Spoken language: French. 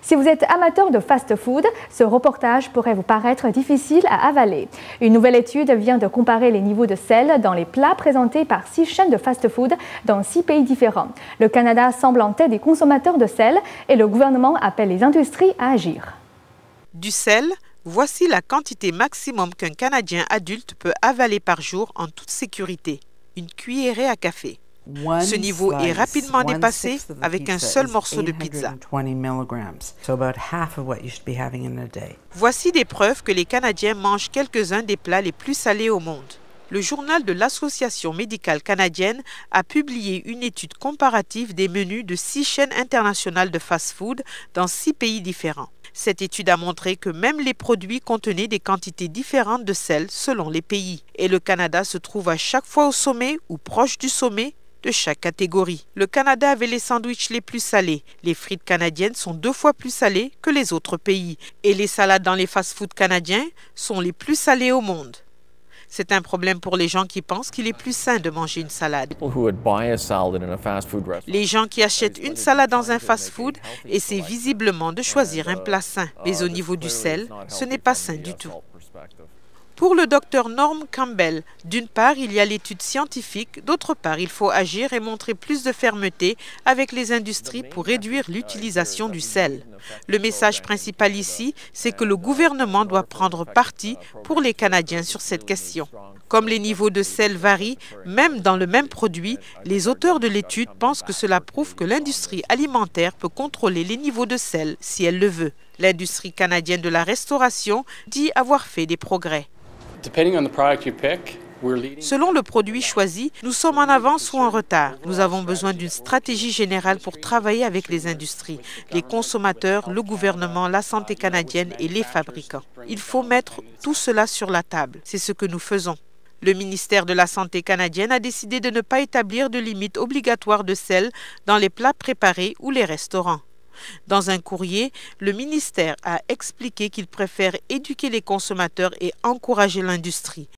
Si vous êtes amateur de fast-food, ce reportage pourrait vous paraître difficile à avaler. Une nouvelle étude vient de comparer les niveaux de sel dans les plats présentés par 6 chaînes de fast-food dans 6 pays différents. Le Canada semble en tête des consommateurs de sel et le gouvernement appelle les industries à agir. Du sel, voici la quantité maximum qu'un Canadien adulte peut avaler par jour en toute sécurité. Une cuillerée à café. Ce niveau est rapidement dépassé avec un seul morceau de pizza. Voici des preuves que les Canadiens mangent quelques-uns des plats les plus salés au monde. Le journal de l'Association médicale canadienne a publié une étude comparative des menus de 6 chaînes internationales de fast-food dans 6 pays différents. Cette étude a montré que même les produits contenaient des quantités différentes de sel selon les pays. Et le Canada se trouve à chaque fois au sommet ou proche du sommet de chaque catégorie. Le Canada avait les sandwichs les plus salés. Les frites canadiennes sont 2 fois plus salées que les autres pays. Et les salades dans les fast-foods canadiens sont les plus salées au monde. C'est un problème pour les gens qui pensent qu'il est plus sain de manger une salade. Les gens qui achètent une salade dans un fast-food essaient visiblement de choisir un plat sain. Mais au niveau du sel, ce n'est pas sain du tout. Pour le docteur Norm Campbell, d'une part, il y a l'étude scientifique, d'autre part, il faut agir et montrer plus de fermeté avec les industries pour réduire l'utilisation du sel. Le message principal ici, c'est que le gouvernement doit prendre parti pour les Canadiens sur cette question. Comme les niveaux de sel varient, même dans le même produit, les auteurs de l'étude pensent que cela prouve que l'industrie alimentaire peut contrôler les niveaux de sel si elle le veut. L'industrie canadienne de la restauration dit avoir fait des progrès. Selon le produit choisi, nous sommes en avance ou en retard. Nous avons besoin d'une stratégie générale pour travailler avec les industries, les consommateurs, le gouvernement, la santé canadienne et les fabricants. Il faut mettre tout cela sur la table. C'est ce que nous faisons. Le ministère de la Santé canadienne a décidé de ne pas établir de limite obligatoire de sel dans les plats préparés ou les restaurants. Dans un courrier, le ministère a expliqué qu'il préfère éduquer les consommateurs et encourager l'industrie.